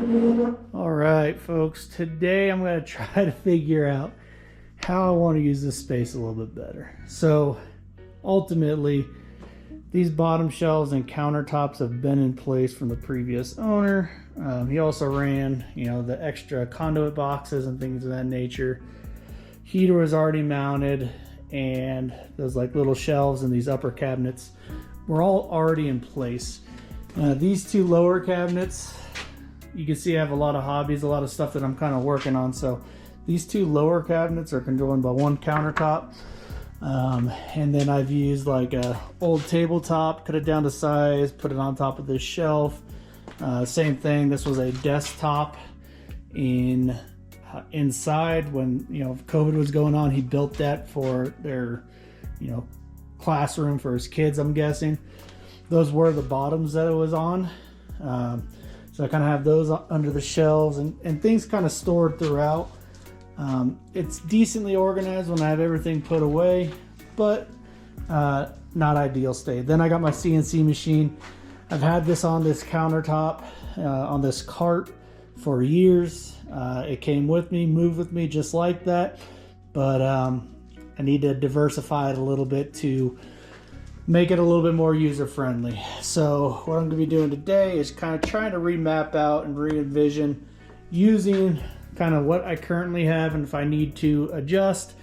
All right, folks, today I'm going to try to figure out how I want to use this space a little bit better. So ultimately, these bottom shelves and countertops have been in place from the previous owner. He also ran, the extra conduit boxes and things of that nature. Heater was already mounted, and those like little shelves and these upper cabinets were all already in place. These two lower cabinets, you can see I have a lot of hobbies, a lot of stuff that I'm kind of working on. So these two lower cabinets are controlled by one countertop. And then I've used like a old tabletop, cut it down to size, put it on top of this shelf. Same thing, this was a desktop inside when COVID was going on. He built that for their classroom for his kids, I'm guessing. Those were the bottoms that it was on. So I kind of have those under the shelves and things kind of stored throughout. It's decently organized when I have everything put away, but not ideal state. Then I got my CNC machine. I've had this on this countertop, on this cart for years. It came with me, moved with me just like that, but I need to diversify it a little bit to make it a little bit more user-friendly. So what I'm going to be doing today is kind of trying to remap out and re-envision using kind of what I currently have, and if I need to adjust,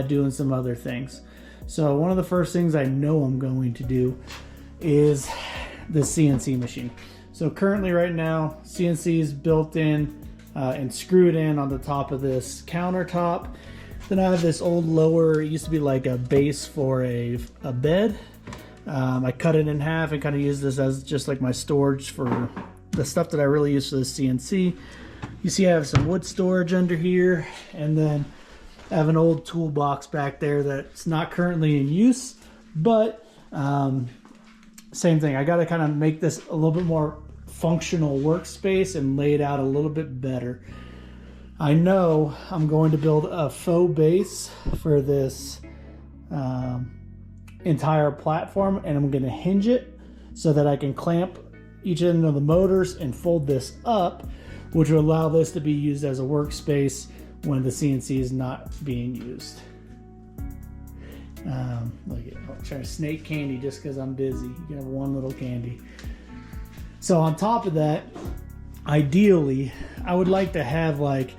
doing some other things. So one of the first things I know I'm going to do is the CNC machine. So currently right now, CNC is built in and screwed in on the top of this countertop. Then I have this old lower, it used to be like a base for a bed. I cut it in half and kind of use this as just like my storage for the stuff that I really use for the CNC. You see I have some wood storage under here, and then I have an old toolbox back there that's not currently in use, but same thing. I got to kind of make this a little bit more functional workspace and lay it out a little bit better. I know I'm going to build a faux base for this entire platform, and I'm going to hinge it so that I can clamp each end of the motors and fold this up, which will allow this to be used as a workspace when the CNC is not being used. Look at, I'm trying to snake candy just because I'm busy. You can have one little candy. So on top of that, ideally, I would like to have like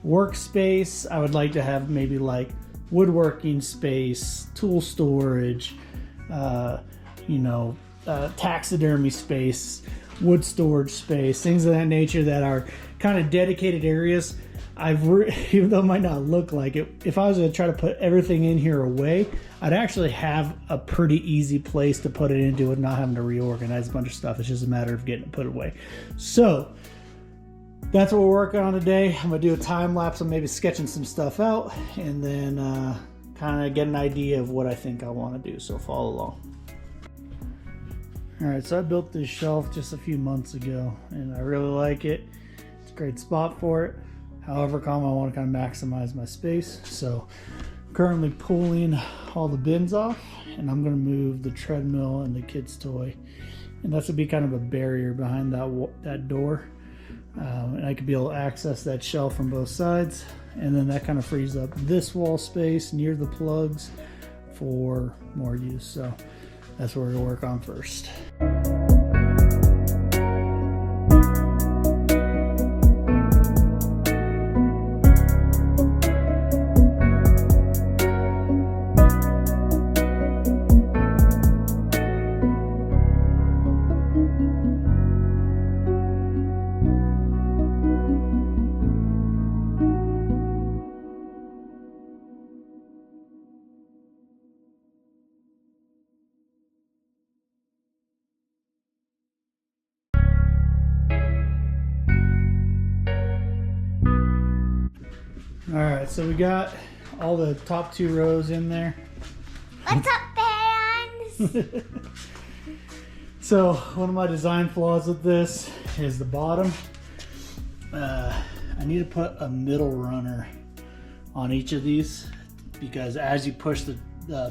workspace. I would like to have maybe like woodworking space, tool storage, taxidermy space, wood storage space, things of that nature that are kind of dedicated areas. Even though it might not look like it, if I was going to try to put everything in here away, I'd actually have a pretty easy place to put it into it, not having to reorganize a bunch of stuff. It's just a matter of getting it put away. So that's what we're working on today. I'm going to do a time lapse of maybe sketching some stuff out, and then kind of get an idea of what I think I want to do. So follow along. All right, so I built this shelf just a few months ago, and I really like it. It's a great spot for it. However, I want to kind of maximize my space. So I'm currently pulling all the bins off, and I'm going to move the treadmill and the kids' toy. And that's going to be kind of a barrier behind that door. And I could be able to access that shelf from both sides. And then that kind of frees up this wall space near the plugs for more use. So that's what we're going to work on first. All right, so we got all the top two rows in there. What's up, fans? So one of my design flaws with this is the bottom. I need to put a middle runner on each of these, because as you push the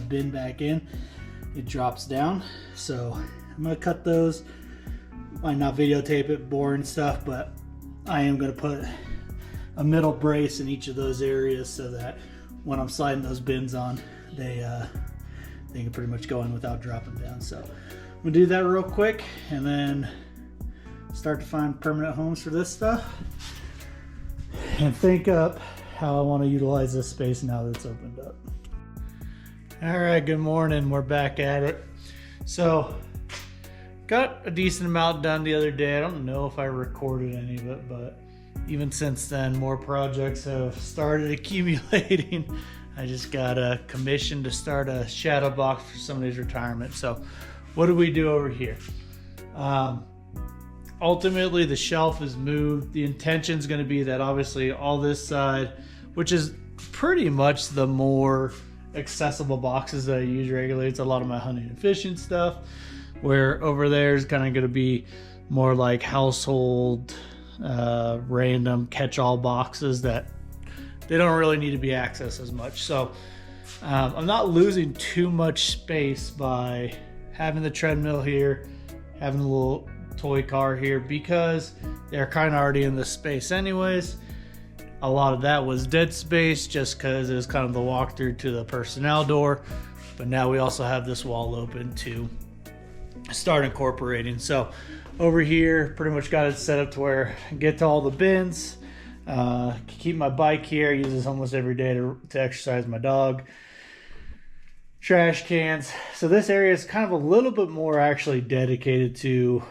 bin back in, it drops down. So I'm gonna cut those. Might not videotape it, boring stuff, but I am going to put a middle brace in each of those areas so that when I'm sliding those bins on, they can pretty much go in without dropping down. So I'm gonna do that real quick and then start to find permanent homes for this stuff and think up how I want to utilize this space now that it's opened up. All right, good morning. We're back at it. So got a decent amount done the other day. I don't know if I recorded any of it, but even since then, more projects have started accumulating. I just got a commission to start a shadow box for somebody's retirement. So what do we do over here? Ultimately, the shelf is moved. The intention is going to be that obviously all this side, which is pretty much the more accessible boxes that I use regularly. It's a lot of my hunting and fishing stuff, where over there is kind of going to be more like household, random catch-all boxes that they don't really need to be accessed as much. So I'm not losing too much space by having the treadmill here, having the little toy car here, because they're kind of already in this space anyways. A lot of that was dead space just because it was kind of the walkthrough to the personnel door. But now we also have this wall open to start incorporating. So over here, pretty much got it set up to where I get to all the bins. Keep my bike here. I use this almost every day to exercise my dog. Trash cans. So this area is kind of a little bit more actually dedicated to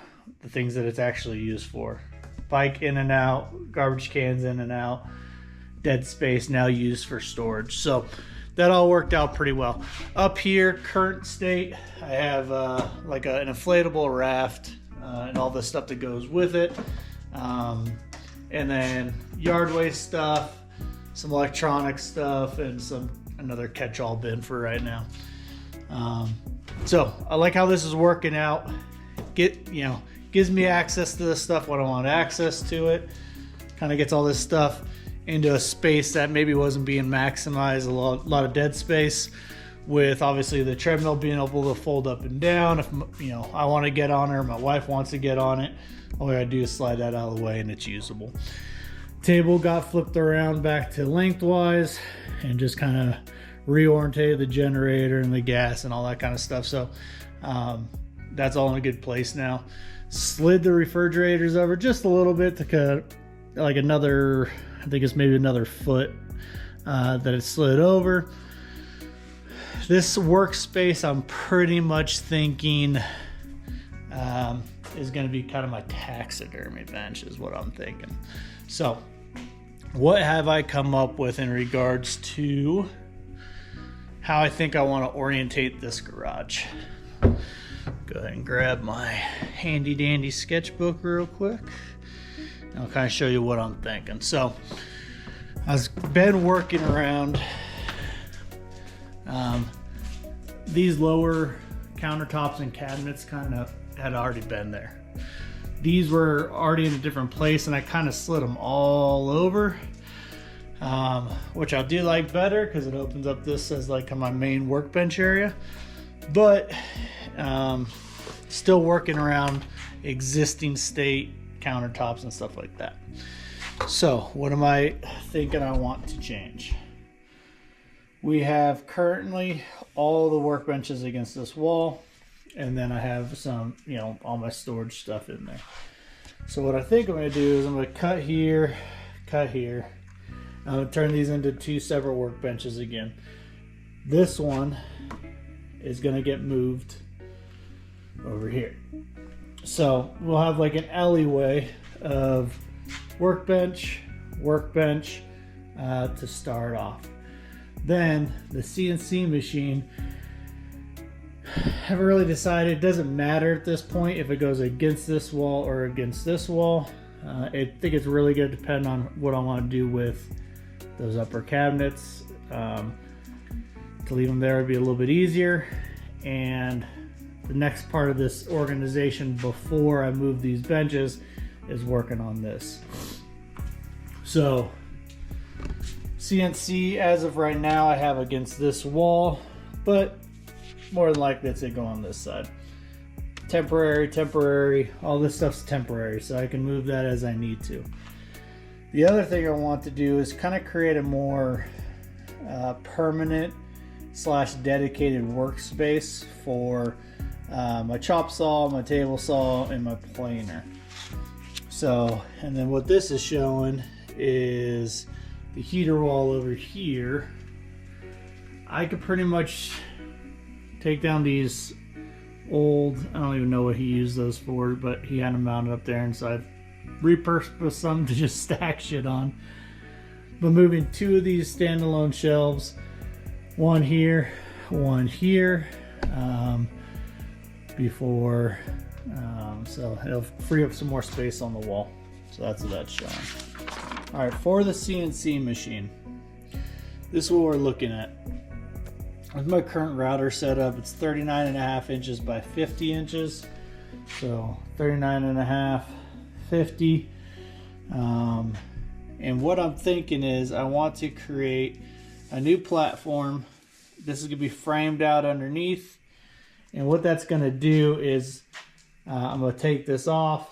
the things that it's actually used for. Bike in and out, garbage cans in and out, dead space now used for storage. So that all worked out pretty well. Up here, current state, I have like an inflatable raft and all the stuff that goes with it. And then yard waste stuff, some electronic stuff, and another catch-all bin for right now. So I like how this is working out. Gives me access to this stuff when I want access to it. Kind of gets all this stuff into a space that maybe wasn't being maximized. A lot of dead space, with obviously the treadmill being able to fold up and down. If I want to get on it, or my wife wants to get on it, all I gotta do is slide that out of the way and it's usable. Table got flipped around back to lengthwise and just kind of reorientated the generator and the gas and all that kind of stuff. So that's all in a good place now. Slid the refrigerators over just a little bit to cut like another, I think it's maybe another foot that it slid over. This workspace I'm pretty much thinking is going to be kind of my taxidermy bench is what I'm thinking. So what have I come up with in regards to how I think I want to orientate this garage? Go ahead and grab my handy dandy sketchbook real quick. And I'll kind of show you what I'm thinking. So I've been working around these lower countertops and cabinets kind of had already been there. These were already in a different place and I kind of slid them all over, which I do like better because it opens up this as like my main workbench area. But still working around existing state countertops and stuff like that. So what am I thinking I want to change? We have currently all the workbenches against this wall, and then I have some, all my storage stuff in there. So what I think I'm going to do is I'm going to cut here. I'm going to turn these into two separate workbenches again. This one is going to get moved over here. So we'll have like an alleyway of workbench to start off. Then the CNC machine, haven't really decided. It doesn't matter at this point if it goes against this wall or against this wall. I think it's really going to depend on what I want to do with those upper cabinets. To leave them there would be a little bit easier. And the next part of this organization before I move these benches is working on this. So CNC as of right now I have against this wall, but more than likely it's going to go on this side. Temporary, all this stuff's temporary, so I can move that as I need to. The other thing I want to do is kind of create a more permanent / dedicated workspace for my chop saw, my table saw, and my planer. So, and then what this is showing is the heater wall over here. I could pretty much take down these old, I don't even know what he used those for, but he had them mounted up there, and so I've repurposed some to just stack shit on. But moving 2 of these standalone shelves, one here, before, so it'll free up some more space on the wall. So that's what that's showing. All right, for the CNC machine, this is what we're looking at. With my current router setup, it's 39.5 inches by 50 inches. So 39.5, 50. And what I'm thinking is I want to create a new platform. This is gonna be framed out underneath. And what that's gonna do is I'm gonna take this off,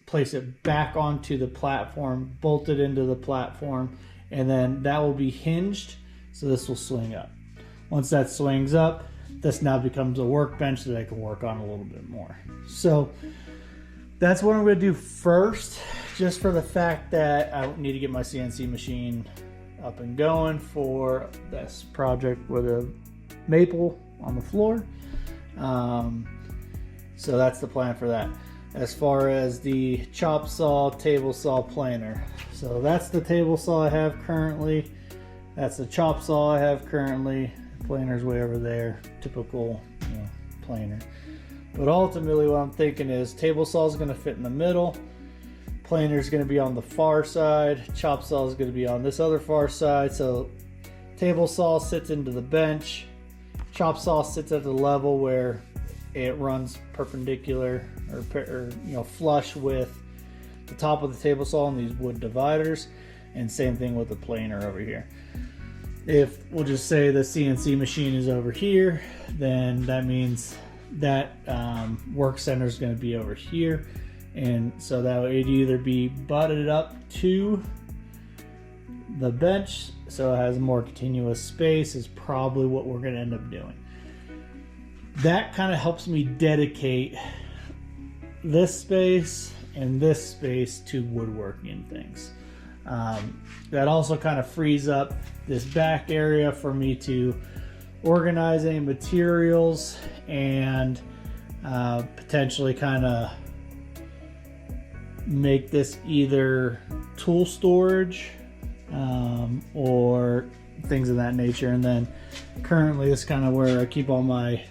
place it back onto the platform, bolt it into the platform, and then that will be hinged. So this will swing up. Once that swings up, this now becomes a workbench that I can work on a little bit more. So that's what I'm going to do first, just for the fact that I need to get my CNC machine up and going for this project with a maple on the floor. So that's the plan for that. As far as the chop saw, table saw, planer. So that's the table saw I have currently. That's the chop saw I have currently. Planer's way over there, typical, planer. But ultimately what I'm thinking is table saw is going to fit in the middle, planer is going to be on the far side, chop saw is going to be on this other far side. So table saw sits into the bench, chop saw sits at the level where it runs perpendicular or flush with the top of the table saw and these wood dividers, and same thing with the planer over here. If we'll just say the CNC machine is over here, then that means that work center is going to be over here, and so that would either be butted up to the bench so it has more continuous space is probably what we're going to end up doing. That kind of helps me dedicate this space and this space to woodworking things. That also kind of frees up this back area for me to organize any materials and potentially kind of make this either tool storage or things of that nature. And then currently this is kind of where I keep all my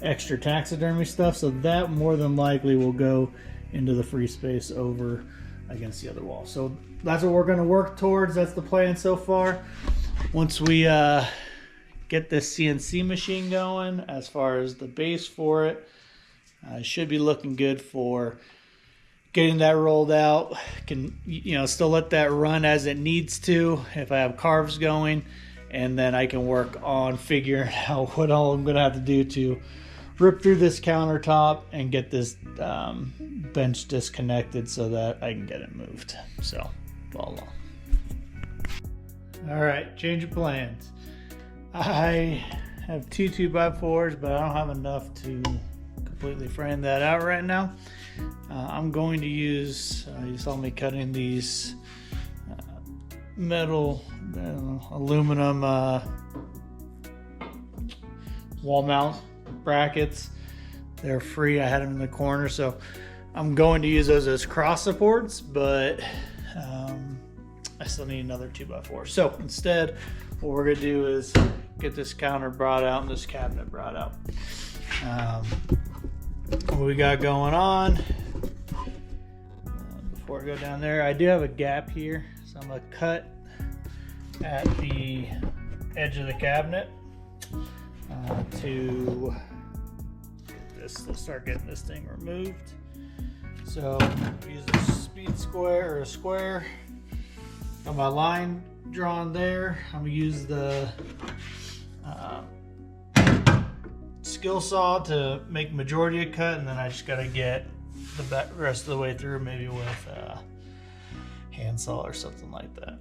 extra taxidermy stuff, so that more than likely will go into the free space over against the other wall. So that's what we're going to work towards. That's the plan so far. Once we get this CNC machine going, as far as the base for it, should be looking good for getting that rolled out. Can still let that run as it needs to if I have carves going, and then I can work on figuring out what all I'm going to have to do to rip through this countertop and get this bench disconnected so that I can get it moved. So, follow along. All right, change of plans. I have 2 2x4s, but I don't have enough to completely frame that out right now. I'm going to use, you saw me cutting these metal, aluminum wall mount brackets. They're free. I had them in the corner, so I'm going to use those as cross supports, but I still need another 2x4. So instead, what we're going to do is get this counter brought out and this cabinet brought out. What we got going on, before I go down there, I do have a gap here, so I'm going to cut at the edge of the cabinet to let's start getting this thing removed. So use a speed square or a square. Got my line drawn there. I'm gonna use the skill saw to make majority of cut, and then I just gotta get the rest of the way through, maybe with handsaw or something like that.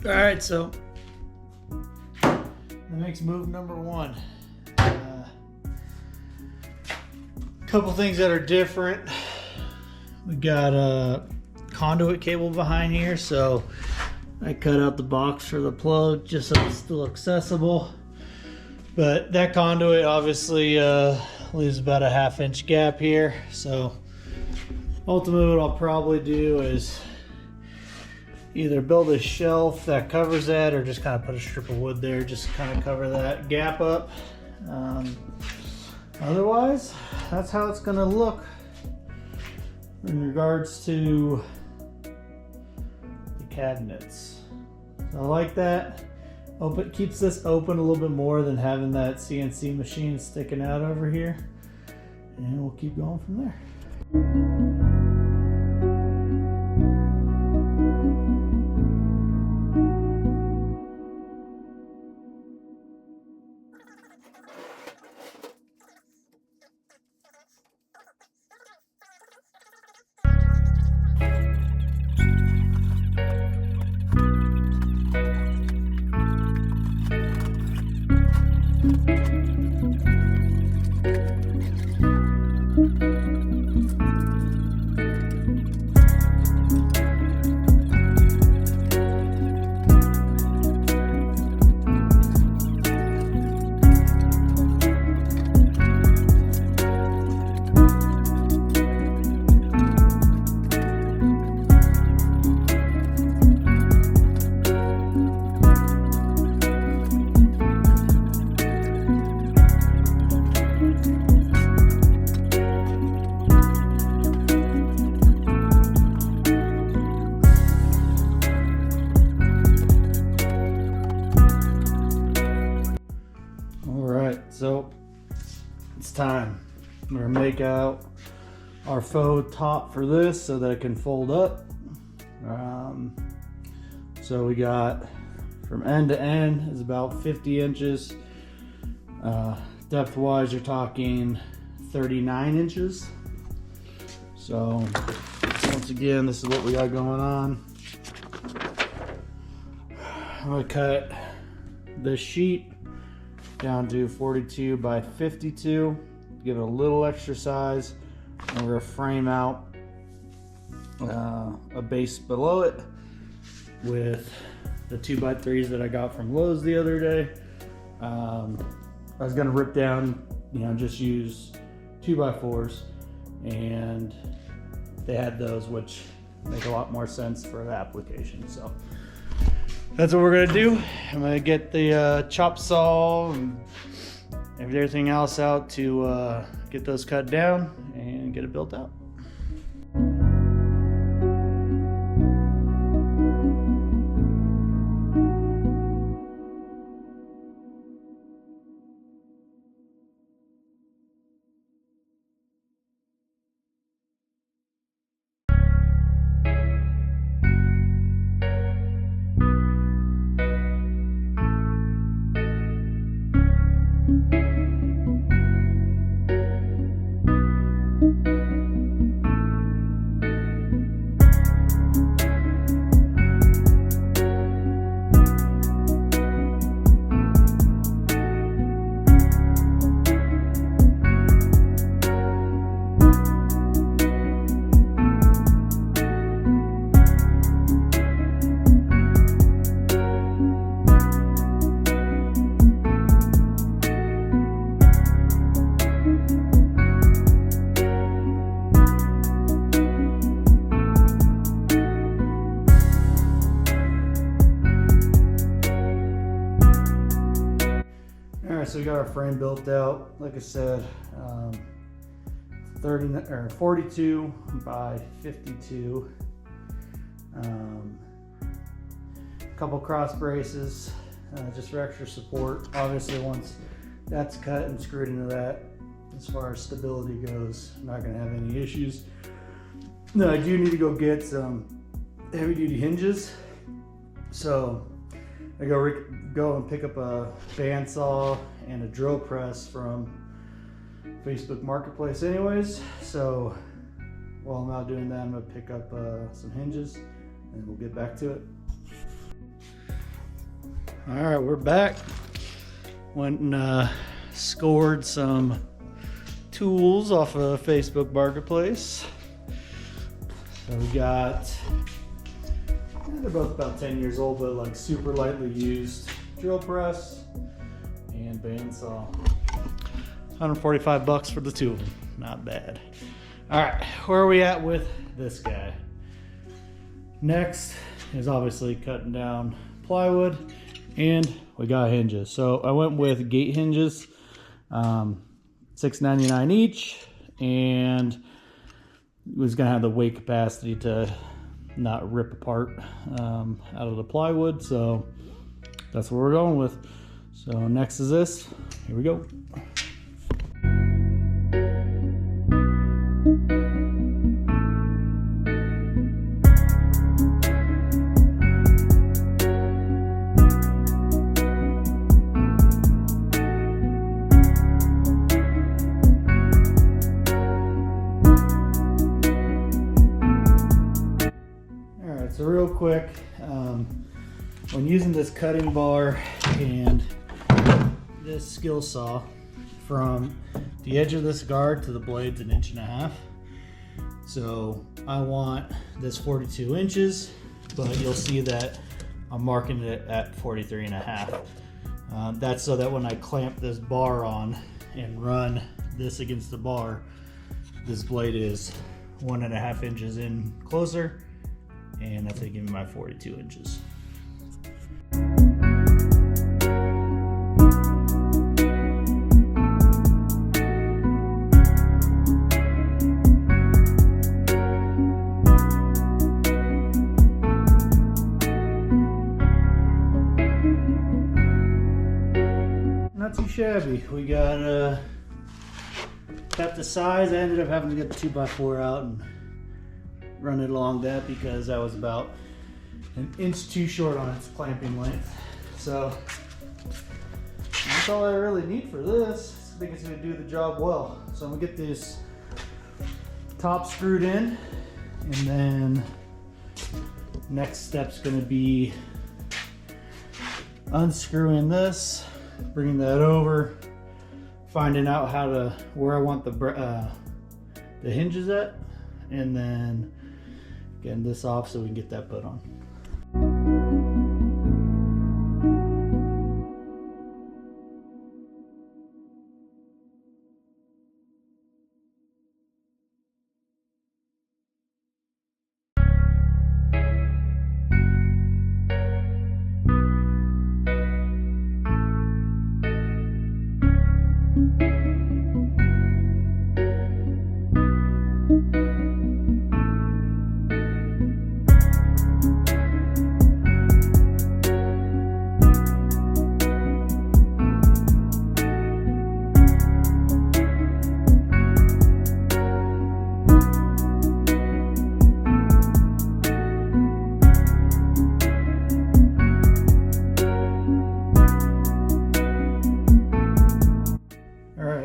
All right, so that makes move number one. Couple things that are different. We got a conduit cable behind here, so I cut out the box for the plug just so it's still accessible. But that conduit obviously leaves about a 1/2 inch gap here. So ultimately what I'll probably do is either build a shelf that covers that or just kind of put a strip of wood there just to kind of cover that gap up. Otherwise, that's how it's gonna look in regards to the cabinets. So I like that. Open, keeps this open a little bit more than having that CNC machine sticking out over here. And we'll keep going from there. So it's time. I'm gonna make out our faux top for this so that it can fold up. So we got from end to end is about 50 inches. Depth wise, you're talking 39 inches. So once again, this is what we got going on. I'm gonna cut this sheet down to 42 by 52, give it a little extra size, and we're gonna frame out a base below it with the 2x3s that I got from Lowe's the other day. I was gonna rip down, just use 2x4s, and they had those, which make a lot more sense for the application. So that's what we're gonna do. I'm gonna get the chop saw and everything else out to get those cut down and get it built out. so we got our frame built out. Like I said, 42 by 52. Couple cross braces, just for extra support. Obviously, once that's cut and screwed into that, as far as stability goes, I'm not gonna have any issues. No, I do need to go get some heavy duty hinges. So I go and pick up a bandsaw and a drill press from Facebook Marketplace anyways. So while I'm out doing that, I'm gonna pick up some hinges and we'll get back to it. All right, we're back. Went and scored some tools off of Facebook Marketplace. So we got, they're both about 10 years old, but like super lightly used drill press and bandsaw. 145 bucks for the two of them, not bad. All right, where are we at with this guy? Next is obviously cutting down plywood, and we got hinges. So I went with gate hinges, $6.99 each, and was gonna have the weight capacity to not rip apart out of the plywood. So that's what we're going with. So next is this. Here we go. So real quick, when using this cutting bar and this skill saw, from the edge of this guard to the blades 1.5 inches. So I want this 42 inches, but you'll see that I'm marking it at 43.5. That's so that when I clamp this bar on and run this against the bar, this blade is 1.5 inches in closer, and that's gonna give me my 42 inches. Not too shabby. We got the size. I ended up having to get the 2x4 out and run it along that because that was about 1 inch too short on its clamping length. So that's all I really need for this. I think it's gonna do the job well. So I'm gonna get this top screwed in, and then next step's gonna be unscrewing this, bringing that over, finding out where I want the hinges at, and then getting this off so we can get that put on.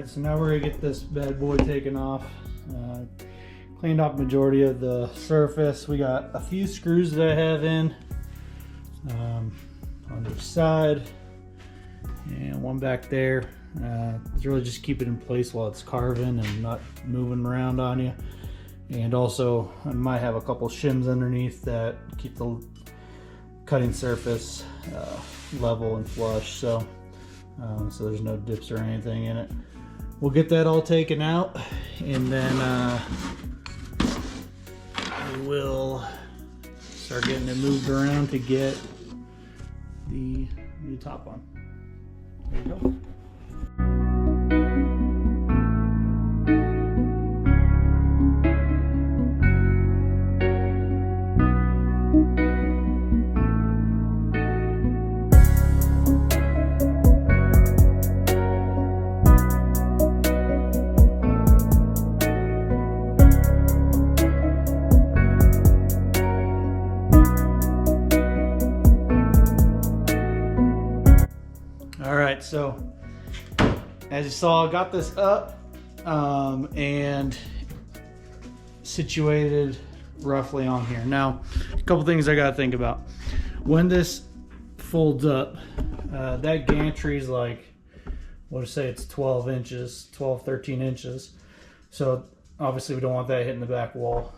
So now we're gonna get this bad boy taken off. Cleaned off majority of the surface. We got a few screws that I have in on each side, and one back there. It's really just keep it in place while it's carving and not moving around on you. And also I might have a couple shims underneath that keep the cutting surface level and flush, so there's no dips or anything in it. We'll get that all taken out, and then we will start getting it moved around to get the new top on. There you go. so as you saw, I got this up and situated roughly on here. Now, a couple things I gotta think about. When this folds up, that gantry is like, we'll just say it's 12 inches, 12, 13 inches. So obviously we don't want that hitting the back wall.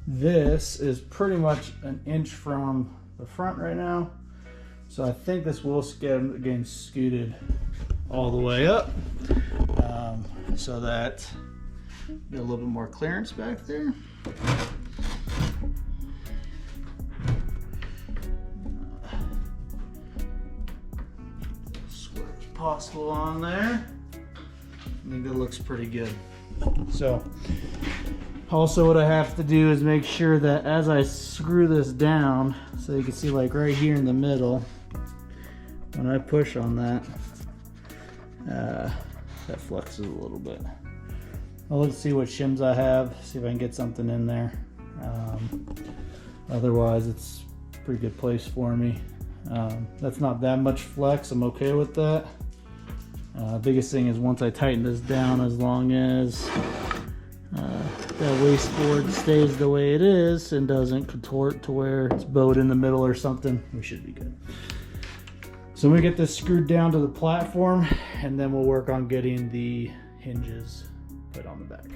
This is pretty much an inch from the front right now. So I think this will get getting scooted all the way up, so that get a little bit more clearance back there. Square as possible on there. I think that looks pretty good. So also what I have to do is make sure that as I screw this down, so you can see like right here in the middle, when I push on that, that flexes a little bit. I'll look to see what shims I have, see if I can get something in there. Otherwise it's a pretty good place for me. That's not that much flex, I'm okay with that. Biggest thing is once I tighten this down, as long as that waste board stays the way it is and doesn't contort to where it's bowed in the middle or something, we should be good. So we get this screwed down to the platform, and then we'll work on getting the hinges put on the back.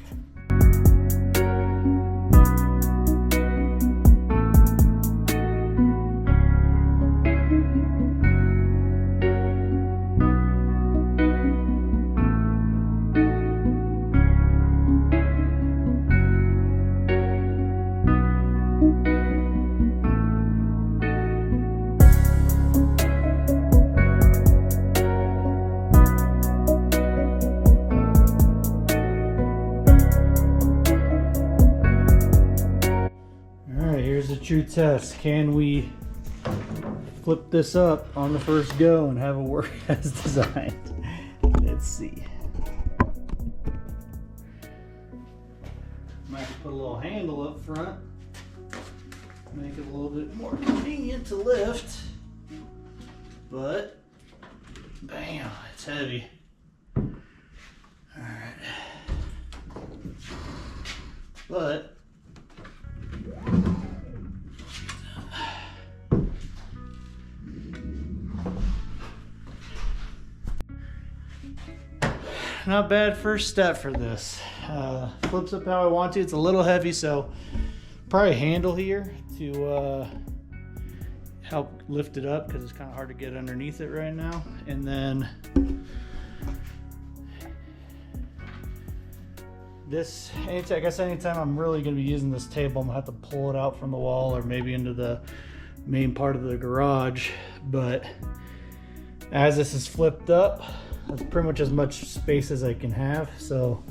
True test. Can we flip this up on the first go and have it work as designed? Let's see. Might have to put a little handle up front, make it a little bit more convenient to lift, but bam, it's heavy. All right, but not bad first step for this. Flips up how I want to. It's a little heavy, so probably a handle here to help lift it up because it's kind of hard to get underneath it right now. And then this, I guess anytime I'm really going to be using this table, I'm going to have to pull it out from the wall or maybe into the main part of the garage. But as this is flipped up, that's pretty much as much space as I can have. So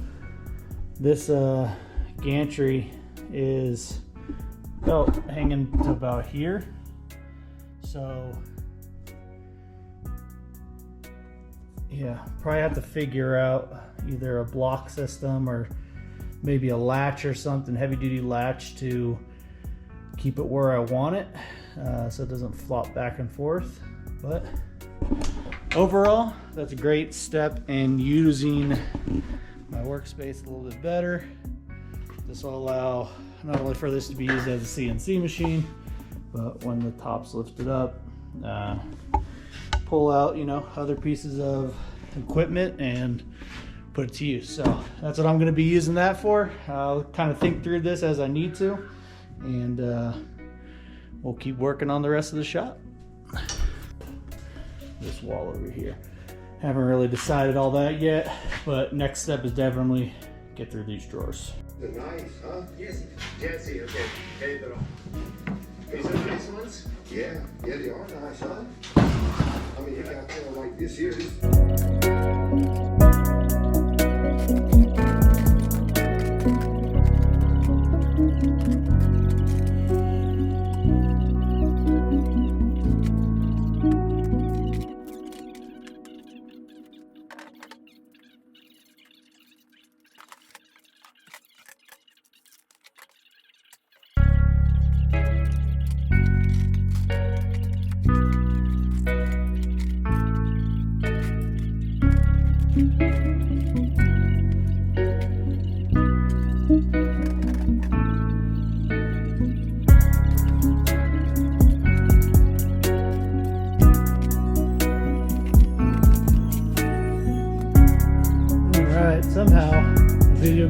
this gantry is about hanging to about here. So yeah, probably have to figure out either a block system or maybe a latch or something, heavy duty latch to keep it where I want it, so it doesn't flop back and forth. But overall, that's a great step in using my workspace a little bit better. This will allow not only for this to be used as a CNC machine, but when the top's lifted up, pull out, other pieces of equipment and put it to use. So that's what I'm going to be using that for. I'll kind of think through this as I need to, and we'll keep working on the rest of the shop. This wall over here, haven't really decided all that yet, but next step is definitely get through these drawers. They're nice, huh? Yes, Jesse, okay. Hey, these are nice ones? Yeah, they are nice, huh? I mean, you got like this here.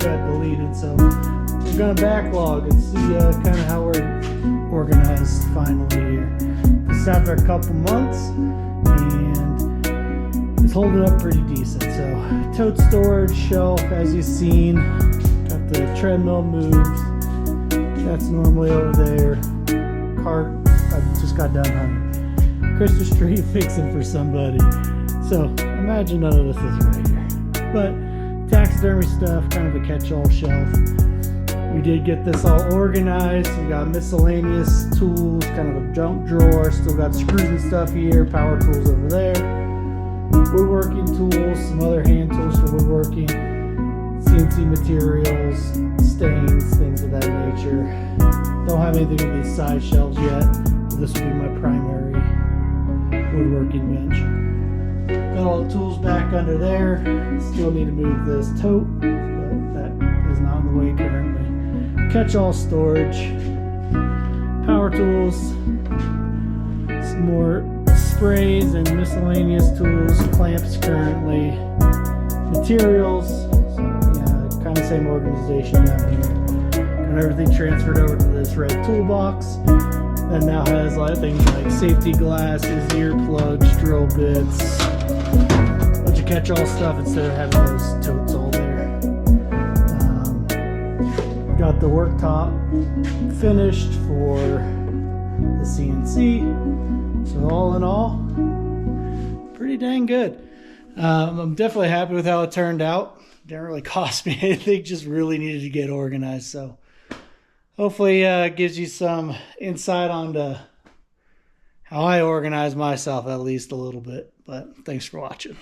got deleted. So we're gonna backlog and see kind of how we're organized finally here. This after a couple months, and it's holding up pretty decent. So tote storage shelf, as you've seen, got the treadmill moves. That's normally over there. Cart, I just got done hunting. Christmas tree fixing for somebody. So imagine none of this is right here. But taxidermy stuff, kind of a catch-all shelf. We did get this all organized. We got miscellaneous tools, kind of a junk drawer. Still got screws and stuff here, power tools over there. Woodworking tools, some other hand tools for woodworking, CNC materials, stains, things of that nature. Don't have anything in these side shelves yet. This will be my primary woodworking bench. Got all the tools back under there. Still need to move this tote, but that is not in the way currently. Catch-all storage, power tools, some more sprays and miscellaneous tools, clamps currently, materials, yeah, kind of same organization down here. Got everything transferred over to this red toolbox that now has things like safety glasses, earplugs, drill bits, a bunch of catch-all stuff instead of having those totes all there. Got the worktop finished for the CNC. So all in all, pretty dang good. I'm definitely happy with how it turned out. Didn't really cost me anything, just really needed to get organized. So hopefully it gives you some insight onto how I organize myself, at least a little bit. But thanks for watching.